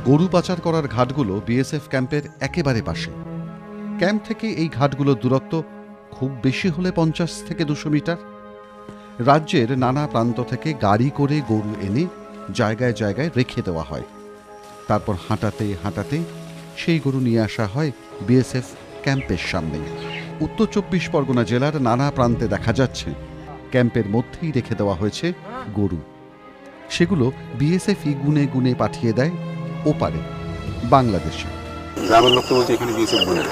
গরু পাচার করার ঘাটগুলো বিএসএফ ক্যাম্পের একেবারে পাশে। ক্যাম্প থেকে এই ঘাটগুলোর দূরত্ব খুব বেশি হলে 50 থেকে 200 মিটার। রাজ্যের নানা প্রান্ত থেকে গাড়ি করে গরু এনে জায়গায় জায়গায় রেখে দেওয়া হয়। তারপর হাঁটাতে হাঁটাতে সেই গরু নিয়ে আসা হয় বিএসএফ ক্যাম্পের সামনে। উত্তর 24 পরগনা জেলার নানা প্রান্তে দেখা যাচ্ছে ক্যাম্পের মধ্যেই রেখে দেওয়া হয়েছে গরু। সেগুলো বিএসএফই গুনে গুনে পাঠিয়ে দেয় ওপারে বাংলাদেশে। গ্রামের লোক তো বলছে এখানে বিএসএফ গুনে,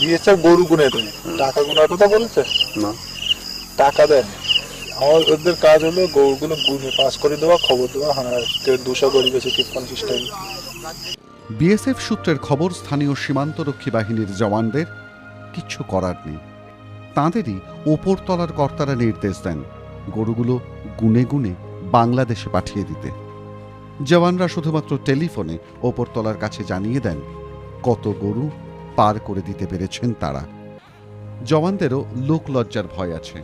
বিএসএফ গরু গুনে দেয়, টাকা গুনার কথা বলেছে না টাকা দেয়। আমার ওদের কাজ হলো গরুগুলো গুনে পাস করে দেওয়া, খবর দেওয়া, হ্যাঁ 200 গরু গেছে 50 টাকা। বিএসএফ সূত্রের খবর, স্থানীয় সীমান্তরক্ষী বাহিনীর জওয়ানদের কিচ্ছু করার নেই। তাঁদেরই ওপরতলার কর্তারা নির্দেশ দেন গরুগুলো গুনে গুনে বাংলাদেশে পাঠিয়ে দিতে। জওয়ানরা শুধুমাত্র টেলিফোনে ওপরতলার কাছে জানিয়ে দেন কত গরু পার করে দিতে পেরেছেন তারা। জওয়ানদেরও লোক লজ্জার ভয় আছে,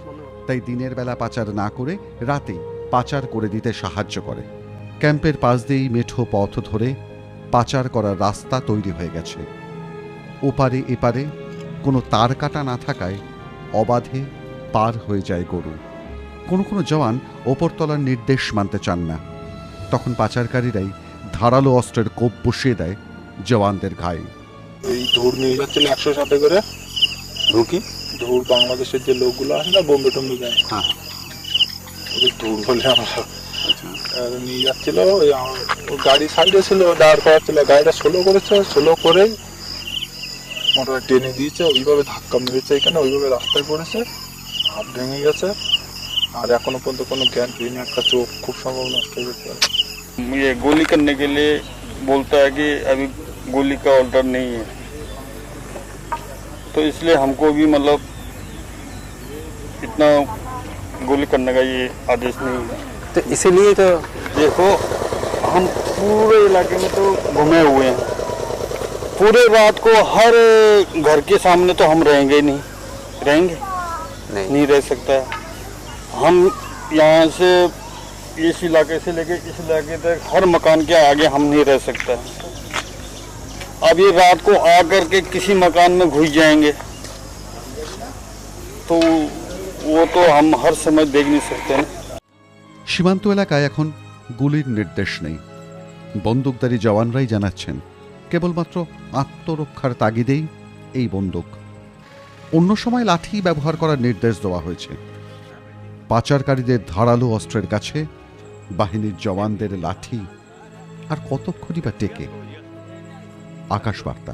তাই দিনের বেলা পাচার না করে রাতে পাচার করে দিতে সাহায্য করে। ক্যাম্পের পাশ দিয়েই মেঠো পথ ধরে পাচার করার রাস্তা তৈরি হয়ে গেছে। ওপারে এপারে কোনো তার কাটা না থাকায় অবাধে পার হয়ে যায় গরু। কোনো কোনো জওয়ান ওপরতলার নির্দেশ মানতে চান না, তখন পাচারকারীরাই ধারালো অস্ত্রের কোপ বসিয়ে দেয় জওয়ানদের গায়ে। এই ধূর নিয়ে যাচ্ছিল 107 করে। ঢুকি ধূর বাংলাদেশের যে লোকগুলো আসে না, বোম্বে টোম্বে যায়, হ্যাঁ ওদের ধূর বলে আমরা নিয়ে যাচ্ছিল। ওই গাড়ি সাইডে ছিল, দাঁড় করা ছিল, গাড়িটা স্লো করেছে, স্লো করে মোটর টেনে দিয়েছে, ওইভাবে ধাক্কা মেরেছে এখানে, ওইভাবে রাস্তায় পড়েছে, হাত ভেঙে গেছে। আর এখনো পর্যন্ত কোনো জ্ঞান ফিরিনি, একটা চোখ খুব সম্ভব নষ্ট হয়ে যেতে পারে। ये गोली करने के लिए बोलता है कि अभी गोली का ऑर्डर नहीं है, तो इसलिए हमको भी मतलब इतना गोली करने का ये आदेश नहीं है। तो इसीलिए तो देखो हम पूरे इलाके में तो घूमे हुए हैं, पूरे रात को हर घर के सामने तो हम रहेंगे नहीं, रहेंगे नहीं रह सकता है। हम यहाँ से इस इलाके से लेके इस इलाके तक हर मकान के आगे हम नहीं रह सकता। अब ये रात को आकर के किसी मकान में घुस जाएंगे तो वो तो हम हर समय देख नहीं सकते ना। সীমান্ত এলাকায় এখন গুলির নির্দেশ নেই। বন্দুকধারী জওয়ানরাই জানাচ্ছেন কেবলমাত্র আত্মরক্ষার তাগিদেই এই বন্দুক। অন্য সময় লাঠি ব্যবহার করার নির্দেশ দেওয়া হয়েছে। পাচারকারীদের ধারালো অস্ত্রের কাছে বাহিনীর জওয়ানদের লাঠি আর কতক্ষণই বা টেকে। আকাশ বার্তা।